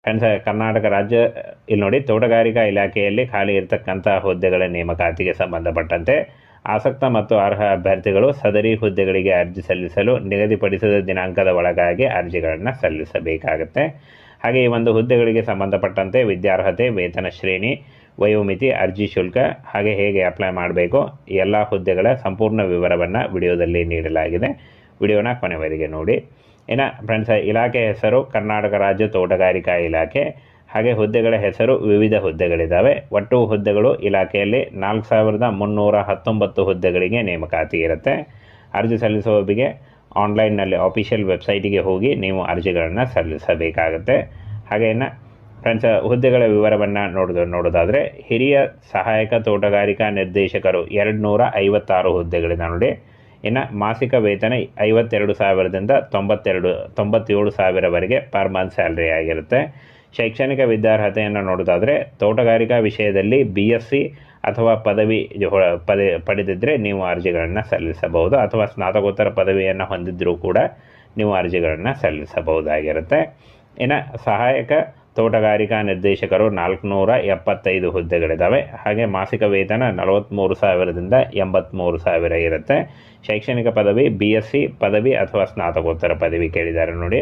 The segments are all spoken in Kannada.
ಫ್ರೆಂಡ್ಸ್, ಕರ್ನಾಟಕ ರಾಜ್ಯ ಇಲ್ಲಿ ನೋಡಿ, ತೋಟಗಾರಿಕಾ ಇಲಾಖೆಯಲ್ಲಿ ಖಾಲಿ ಇರತಕ್ಕಂಥ ಹುದ್ದೆಗಳ ನೇಮಕಾತಿಗೆ ಸಂಬಂಧಪಟ್ಟಂತೆ ಆಸಕ್ತ ಮತ್ತು ಅರ್ಹ ಅಭ್ಯರ್ಥಿಗಳು ಸದರಿ ಹುದ್ದೆಗಳಿಗೆ ಅರ್ಜಿ ಸಲ್ಲಿಸಲು ನಿಗದಿಪಡಿಸಿದ ದಿನಾಂಕದ ಒಳಗಾಗಿ ಅರ್ಜಿಗಳನ್ನು ಸಲ್ಲಿಸಬೇಕಾಗುತ್ತೆ. ಹಾಗೆ ಈ ಒಂದು ಹುದ್ದೆಗಳಿಗೆ ಸಂಬಂಧಪಟ್ಟಂತೆ ವಿದ್ಯಾರ್ಹತೆ, ವೇತನ ಶ್ರೇಣಿ, ವಯೋಮಿತಿ, ಅರ್ಜಿ ಶುಲ್ಕ, ಹಾಗೆ ಹೇಗೆ ಅಪ್ಲೈ ಮಾಡಬೇಕು, ಎಲ್ಲ ಹುದ್ದೆಗಳ ಸಂಪೂರ್ಣ ವಿವರವನ್ನು ವಿಡಿಯೋದಲ್ಲಿ ನೀಡಲಾಗಿದೆ. ವಿಡಿಯೋನ ಕೊನೆವರೆಗೆ ನೋಡಿ. ಇನ್ನು ಫ್ರೆಂಡ್ಸ್, ಇಲಾಖೆ ಹೆಸರು ಕರ್ನಾಟಕ ರಾಜ್ಯ ತೋಟಗಾರಿಕಾ ಇಲಾಖೆ. ಹಾಗೆ ಹುದ್ದೆಗಳ ಹೆಸರು ವಿವಿಧ ಹುದ್ದೆಗಳಿದ್ದಾವೆ. ಒಟ್ಟು ಹುದ್ದೆಗಳು ಇಲಾಖೆಯಲ್ಲಿ 4319 ಹುದ್ದೆಗಳಿಗೆ ನೇಮಕಾತಿ ಇರುತ್ತೆ. ಅರ್ಜಿ ಸಲ್ಲಿಸುವವರಿಗೆ ಆನ್ಲೈನ್ನಲ್ಲಿ ಆಫಿಷಿಯಲ್ ವೆಬ್ಸೈಟಿಗೆ ಹೋಗಿ ನೀವು ಅರ್ಜಿಗಳನ್ನು ಸಲ್ಲಿಸಬೇಕಾಗುತ್ತೆ. ಹಾಗೆ ಇನ್ನು ಫ್ರೆಂಡ್ಸ್, ಹುದ್ದೆಗಳ ವಿವರವನ್ನು ನೋಡೋದಾದರೆ ಹಿರಿಯ ಸಹಾಯಕ ತೋಟಗಾರಿಕಾ ನಿರ್ದೇಶಕರು 256 ಹುದ್ದೆಗಳಿದೆ ನೋಡಿ. ಇನ್ನು ಮಾಸಿಕ ವೇತನ 52,000ದಿಂದ 97,000ವರೆಗೆ ಪರ್ ಮಂತ್ ಸ್ಯಾಲ್ರಿ ಆಗಿರುತ್ತೆ. ಶೈಕ್ಷಣಿಕ ವಿದ್ಯಾರ್ಹತೆಯನ್ನು ನೋಡೋದಾದರೆ ತೋಟಗಾರಿಕಾ ವಿಷಯದಲ್ಲಿ BSc ಅಥವಾ ಪದವಿ ಪಡೆದಿದ್ದರೆ ನೀವು ಅರ್ಜಿಗಳನ್ನು ಸಲ್ಲಿಸಬಹುದು, ಅಥವಾ ಸ್ನಾತಕೋತ್ತರ ಪದವಿಯನ್ನು ಹೊಂದಿದ್ದರೂ ಕೂಡ ನೀವು ಅರ್ಜಿಗಳನ್ನು ಸಲ್ಲಿಸಬಹುದಾಗಿರುತ್ತೆ. ಇನ್ನು ಸಹಾಯಕ ತೋಟಗಾರಿಕಾ ನಿರ್ದೇಶಕರು 475 ಹುದ್ದೆಗಳಿದ್ದಾವೆ. ಹಾಗೆ ಮಾಸಿಕ ವೇತನ 43,000ದಿಂದ 83,000 ಇರುತ್ತೆ. ಶೈಕ್ಷಣಿಕ ಪದವಿ BSc ಪದವಿ ಅಥವಾ ಸ್ನಾತಕೋತ್ತರ ಪದವಿ ಕೇಳಿದ್ದಾರೆ ನೋಡಿ.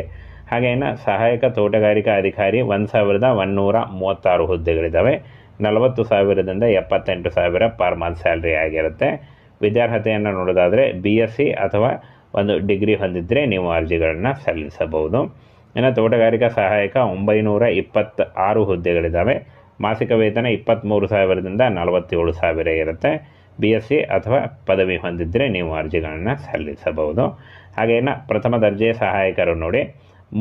ಹಾಗೆ ಇನ್ನು ಸಹಾಯಕ ತೋಟಗಾರಿಕಾ ಅಧಿಕಾರಿ 1,136 ಹುದ್ದೆಗಳಿದ್ದಾವೆ. 40,000ದಿಂದ 78,000 ಪರ್ ಮಂತ್ ಸ್ಯಾಲ್ರಿ ಆಗಿರುತ್ತೆ. ವಿದ್ಯಾರ್ಹತೆಯನ್ನು ನೋಡೋದಾದರೆ BSc ಅಥವಾ ಒಂದು ಡಿಗ್ರಿ ಹೊಂದಿದ್ದರೆ ನೀವು ಅರ್ಜಿಗಳನ್ನು ಸಲ್ಲಿಸಬಹುದು. ಇನ್ನು ತೋಟಗಾರಿಕಾ ಸಹಾಯಕ 926 ಹುದ್ದೆಗಳಿದ್ದಾವೆ. ಮಾಸಿಕ ವೇತನ 23,000ದಿಂದ 47,000 ಇರುತ್ತೆ. BSc ಅಥವಾ ಪದವಿ ಹೊಂದಿದ್ದರೆ ನೀವು ಅರ್ಜಿಗಳನ್ನು ಸಲ್ಲಿಸಬಹುದು. ಹಾಗೆ ಇನ್ನು ಪ್ರಥಮ ದರ್ಜೆ ಸಹಾಯಕರು ನೋಡಿ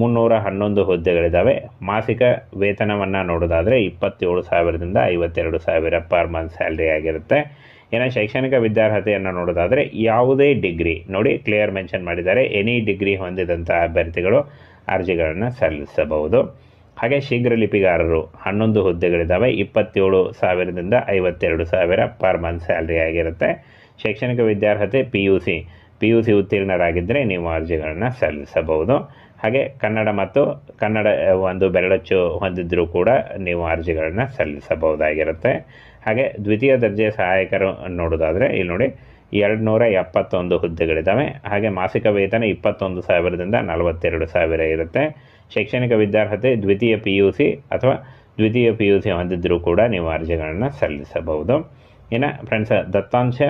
311 ಹುದ್ದೆಗಳಿದ್ದಾವೆ. ಮಾಸಿಕ ವೇತನವನ್ನು ನೋಡೋದಾದರೆ 27,000ದಿಂದ 52,000 ಪರ್ ಮಂತ್ ಸ್ಯಾಲ್ರಿ ಆಗಿರುತ್ತೆ. ಇನ್ನು ಶೈಕ್ಷಣಿಕ ವಿದ್ಯಾರ್ಹತೆಯನ್ನು ನೋಡೋದಾದರೆ ಯಾವುದೇ ಡಿಗ್ರಿ ನೋಡಿ, ಕ್ಲಿಯರ್ ಮೆನ್ಷನ್ ಮಾಡಿದ್ದಾರೆ, ಎನಿ ಡಿಗ್ರಿ ಹೊಂದಿದಂಥ ಅಭ್ಯರ್ಥಿಗಳು ಅರ್ಜಿಗಳನ್ನು ಸಲ್ಲಿಸಬಹುದು. ಹಾಗೆ ಶೀಘ್ರ ಲಿಪಿಗಾರರು 11 ಹುದ್ದೆಗಳಿದ್ದಾವೆ. 27,000ದಿಂದ 52,000 ಪರ್ ಮಂತ್ ಸ್ಯಾಲ್ರಿ ಆಗಿರುತ್ತೆ. ಶೈಕ್ಷಣಿಕ ವಿದ್ಯಾರ್ಹತೆ PUC ಉತ್ತೀರ್ಣರಾಗಿದ್ದರೆ ನೀವು ಅರ್ಜಿಗಳನ್ನು ಸಲ್ಲಿಸಬಹುದು. ಹಾಗೆ ಕನ್ನಡ ಒಂದು ಬೆರಳಚ್ಚು ಹೊಂದಿದ್ದರೂ ಕೂಡ ನೀವು ಅರ್ಜಿಗಳನ್ನು ಸಲ್ಲಿಸಬಹುದಾಗಿರುತ್ತೆ. ಹಾಗೆ ದ್ವಿತೀಯ ದರ್ಜೆ ಸಹಾಯಕರು ನೋಡೋದಾದರೆ ಇಲ್ಲಿ ನೋಡಿ 271 ಹುದ್ದೆಗಳಿದ್ದಾವೆ. ಹಾಗೆ ಮಾಸಿಕ ವೇತನ 21,000ದಿಂದ 42,000 ಇರುತ್ತೆ. ಶೈಕ್ಷಣಿಕ ವಿದ್ಯಾರ್ಹತೆ ದ್ವಿತೀಯ PUC ಹೊಂದಿದ್ದರೂ ಕೂಡ ನೀವು ಅರ್ಜಿಗಳನ್ನು ಸಲ್ಲಿಸಬಹುದು. ಇನ್ನು ಫ್ರೆಂಡ್ಸ್, ದತ್ತಾಂಶ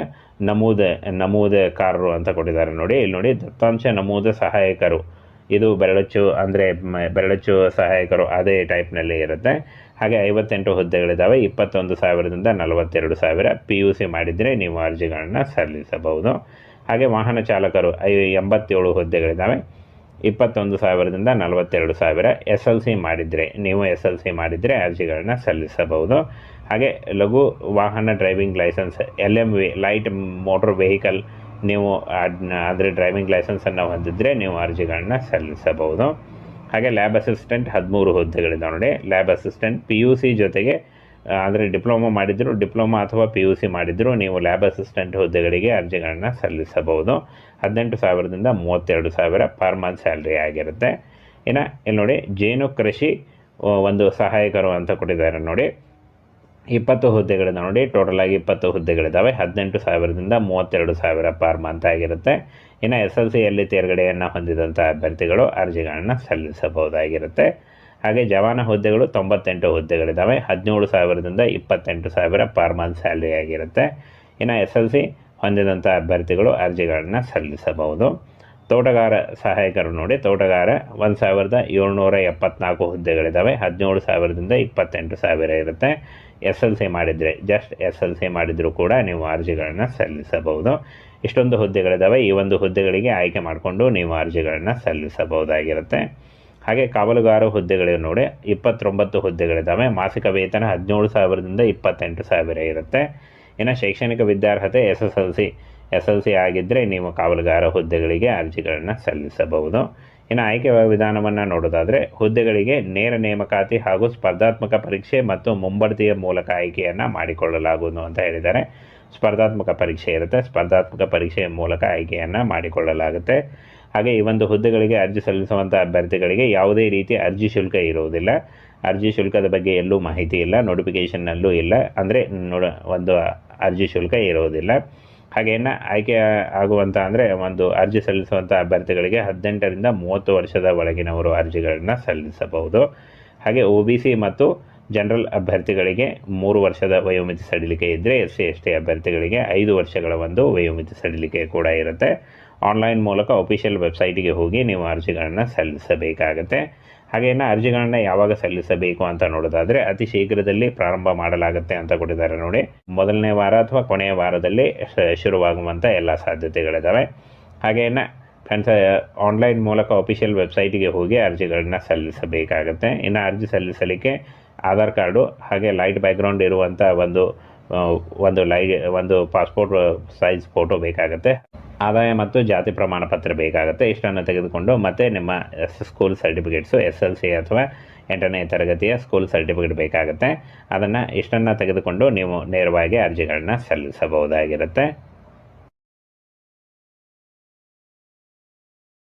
ನಮೂದಕಾರರು ಅಂತ ಕೊಟ್ಟಿದ್ದಾರೆ ನೋಡಿ. ಇಲ್ಲಿ ನೋಡಿ, ದತ್ತಾಂಶ ನಮೂದು ಸಹಾಯಕರು, ಇದು ಬೆರಳಚ್ಚು ಸಹಾಯಕರು ಅದೇ ಟೈಪ್ನಲ್ಲಿ ಇರುತ್ತೆ. ಹಾಗೆ 58 ಹುದ್ದೆಗಳಿದ್ದಾವೆ. 21,000ದಿಂದ 42,000 PUC ಮಾಡಿದರೆ ನೀವು ಅರ್ಜಿಗಳನ್ನು ಸಲ್ಲಿಸಬಹುದು. ಹಾಗೆ ವಾಹನ ಚಾಲಕರು 87 ಹುದ್ದೆಗಳಿದ್ದಾವೆ. 21,000ದಿಂದ 42,000 SLC ಮಾಡಿದರೆ ಅರ್ಜಿಗಳನ್ನು ಸಲ್ಲಿಸಬಹುದು. ಹಾಗೆ ಲಘು ವಾಹನ driving licence LMV light motor vehicle ನೀವು ಅಂದರೆ ಡ್ರೈವಿಂಗ್ ಲೈಸೆನ್ಸನ್ನು ಹೊಂದಿದ್ದರೆ ನೀವು ಅರ್ಜಿಗಳನ್ನು ಸಲ್ಲಿಸಬಹುದು. ಹಾಗೆ ಲ್ಯಾಬ್ ಅಸಿಸ್ಟೆಂಟ್ 13 ಹುದ್ದೆಗಳಿದ್ದಾವೆ ನೋಡಿ. ಲ್ಯಾಬ್ ಅಸಿಸ್ಟೆಂಟ್ PUC ಜೊತೆಗೆ ಅಂದರೆ ಡಿಪ್ಲೊಮಾ ಅಥವಾ PUC ಮಾಡಿದರೂ ನೀವು ಲ್ಯಾಬ್ ಅಸಿಸ್ಟೆಂಟ್ ಹುದ್ದೆಗಳಿಗೆ ಅರ್ಜಿಗಳನ್ನು ಸಲ್ಲಿಸಬಹುದು. 18,000ದಿಂದ 32,000 ಪರ್ ಮಂತ್ ಸ್ಯಾಲ್ರಿ ಆಗಿರುತ್ತೆ. ಇನ್ನು ಇಲ್ಲಿ ನೋಡಿ, ಜೇನು ಕೃಷಿ ಒಂದು ಸಹಾಯಕರು ಅಂತ ಕೊಟ್ಟಿದ್ದಾರೆ ನೋಡಿ. 20 ಹುದ್ದೆಗಳಿದ್ದಾವೆ ನೋಡಿ. ಟೋಟಲ್ ಆಗಿ 20 ಹುದ್ದೆಗಳಿದ್ದಾವೆ. 18,000ದಿಂದ 32,000 ಪರ್ ಮಂತ್ ಆಗಿರುತ್ತೆ. ಇನ್ನು SLCಯಲ್ಲಿ ತೇರ್ಗಡೆಯನ್ನು ಹೊಂದಿದಂಥ ಅಭ್ಯರ್ಥಿಗಳು ಅರ್ಜಿಗಳನ್ನು ಸಲ್ಲಿಸಬಹುದಾಗಿರುತ್ತೆ. ಹಾಗೆ ಜವಾನ ಹುದ್ದೆಗಳು 98 ಹುದ್ದೆಗಳಿದ್ದಾವೆ. 17,000ದಿಂದ 28,000 ಪರ್ ಮಂತ್ ಸ್ಯಾಲ್ರಿ ಆಗಿರುತ್ತೆ. ಇನ್ನು SLC ಹೊಂದಿದಂಥ ಅಭ್ಯರ್ಥಿಗಳು ಅರ್ಜಿಗಳನ್ನು ಸಲ್ಲಿಸಬಹುದು. ತೋಟಗಾರ ಸಹಾಯಕರು ನೋಡಿ, ತೋಟಗಾರ 1,774 ಹುದ್ದೆಗಳಿದ್ದಾವೆ. 17,000ದಿಂದ 28,000 ಇರುತ್ತೆ. SLC ಮಾಡಿದರೂ ಕೂಡ ನೀವು ಅರ್ಜಿಗಳನ್ನು ಸಲ್ಲಿಸಬಹುದು. ಇಷ್ಟೊಂದು ಹುದ್ದೆಗಳಿದ್ದಾವೆ. ಈ ಒಂದು ಹುದ್ದೆಗಳಿಗೆ ಆಯ್ಕೆ ಮಾಡಿಕೊಂಡು ನೀವು ಅರ್ಜಿಗಳನ್ನು ಸಲ್ಲಿಸಬಹುದಾಗಿರುತ್ತೆ. ಹಾಗೆ ಕಾವಲುಗಾರ ಹುದ್ದೆಗಳಿವೆ ನೋಡಿ. 29 ಹುದ್ದೆಗಳಿದ್ದಾವೆ. ಮಾಸಿಕ ವೇತನ 17,000ದಿಂದ 28,000 ಇರುತ್ತೆ. ಇನ್ನು ಶೈಕ್ಷಣಿಕ ವಿದ್ಯಾರ್ಹತೆ SSLC ಆಗಿದ್ದರೆ ನೀವು ಕಾವಲುಗಾರ ಹುದ್ದೆಗಳಿಗೆ ಅರ್ಜಿಗಳನ್ನು ಸಲ್ಲಿಸಬಹುದು. ಇನ್ನು ಆಯ್ಕೆ ವಿಧಾನವನ್ನು ನೋಡೋದಾದರೆ ಹುದ್ದೆಗಳಿಗೆ ನೇರ ನೇಮಕಾತಿ ಹಾಗೂ ಸ್ಪರ್ಧಾತ್ಮಕ ಪರೀಕ್ಷೆ ಮತ್ತು ಮುಂಬಡ್ತಿಯ ಮೂಲಕ ಆಯ್ಕೆಯನ್ನು ಮಾಡಿಕೊಳ್ಳಲಾಗುವುದು ಅಂತ ಹೇಳಿದ್ದಾರೆ. ಸ್ಪರ್ಧಾತ್ಮಕ ಪರೀಕ್ಷೆ ಇರುತ್ತೆ. ಸ್ಪರ್ಧಾತ್ಮಕ ಪರೀಕ್ಷೆಯ ಮೂಲಕ ಆಯ್ಕೆಯನ್ನು ಮಾಡಿಕೊಳ್ಳಲಾಗುತ್ತೆ. ಹಾಗೆ ಈ ಒಂದು ಹುದ್ದೆಗಳಿಗೆ ಅರ್ಜಿ ಸಲ್ಲಿಸುವಂಥ ಅಭ್ಯರ್ಥಿಗಳಿಗೆ ಯಾವುದೇ ರೀತಿಯ ಅರ್ಜಿ ಶುಲ್ಕ ಇರುವುದಿಲ್ಲ. ಅರ್ಜಿ ಶುಲ್ಕದ ಬಗ್ಗೆ ಎಲ್ಲೂ ಮಾಹಿತಿ ಇಲ್ಲ, ನೋಟಿಫಿಕೇಷನ್ನಲ್ಲೂ ಇಲ್ಲ. ಅಂದರೆ ಒಂದು ಅರ್ಜಿ ಶುಲ್ಕ ಇರುವುದಿಲ್ಲ. ಹಾಗೆ ಆಯ್ಕೆ ಆಗುವಂಥ ಅಂದರೆ ಒಂದು ಅರ್ಜಿ ಸಲ್ಲಿಸುವಂಥ ಅಭ್ಯರ್ಥಿಗಳಿಗೆ 18ರಿಂದ 30 ವರ್ಷದ ಒಳಗಿನವರು ಅರ್ಜಿಗಳನ್ನು ಸಲ್ಲಿಸಬಹುದು. ಹಾಗೆ OBC ಮತ್ತು ಜನರಲ್ ಅಭ್ಯರ್ಥಿಗಳಿಗೆ 3 ವರ್ಷದ ವಯೋಮಿತಿ ಸಡಿಲಿಕೆ ಇದ್ದರೆ, SC/ST ಅಭ್ಯರ್ಥಿಗಳಿಗೆ 5 ವರ್ಷಗಳ ಒಂದು ವಯೋಮಿತಿ ಸಡಿಲಿಕೆ ಕೂಡ ಇರುತ್ತೆ. ಆನ್ಲೈನ್ ಮೂಲಕ ಅಫಿಷಿಯಲ್ ವೆಬ್ಸೈಟಿಗೆ ಹೋಗಿ ನೀವು ಅರ್ಜಿಗಳನ್ನು ಸಲ್ಲಿಸಬೇಕಾಗತ್ತೆ. ಹಾಗೆ ಅರ್ಜಿಗಳನ್ನು ಯಾವಾಗ ಸಲ್ಲಿಸಬೇಕು ಅಂತ ನೋಡೋದಾದರೆ ಅತಿ ಶೀಘ್ರದಲ್ಲಿ ಪ್ರಾರಂಭ ಮಾಡಲಾಗುತ್ತೆ ಅಂತ ಕೊಟ್ಟಿದ್ದಾರೆ ನೋಡಿ. ಮೊದಲನೇ ವಾರ ಅಥವಾ ಕೊನೆಯ ವಾರದಲ್ಲಿ ಶುರುವಾಗುವಂಥ ಎಲ್ಲ ಸಾಧ್ಯತೆಗಳಿದ್ದಾವೆ. ಹಾಗೆ ಫ್ರೆಂಡ್ಸ್, ಆನ್ಲೈನ್ ಮೂಲಕ ಅಫಿಷಿಯಲ್ ವೆಬ್ಸೈಟಿಗೆ ಹೋಗಿ ಅರ್ಜಿಗಳನ್ನು ಸಲ್ಲಿಸಬೇಕಾಗತ್ತೆ. ಇನ್ನು ಅರ್ಜಿ ಸಲ್ಲಿಸಲಿಕ್ಕೆ ಆಧಾರ್ ಕಾರ್ಡು ಹಾಗೆ ಲೈಟ್ ಬ್ಯಾಕ್ಗ್ರೌಂಡ್ ಇರುವಂಥ ಒಂದು ಪಾಸ್ಪೋರ್ಟ್ ಸೈಜ್ ಫೋಟೋ ಬೇಕಾಗುತ್ತೆ. ಆದಾಯ ಮತ್ತು ಜಾತಿ ಪ್ರಮಾಣ ಪತ್ರ ಬೇಕಾಗುತ್ತೆ. ಇಷ್ಟನ್ನು ತೆಗೆದುಕೊಂಡು ಮತ್ತೆ ನಿಮ್ಮ ಸ್ಕೂಲ್ ಸರ್ಟಿಫಿಕೇಟ್ಸು SLC ಅಥವಾ 8ನೇ ತರಗತಿಯ ಸ್ಕೂಲ್ ಸರ್ಟಿಫಿಕೇಟ್ ಬೇಕಾಗುತ್ತೆ. ಇಷ್ಟನ್ನು ತೆಗೆದುಕೊಂಡು ನೀವು ನೇರವಾಗಿ ಅರ್ಜಿಗಳನ್ನ ಸಲ್ಲಿಸಬಹುದಾಗಿರುತ್ತೆ.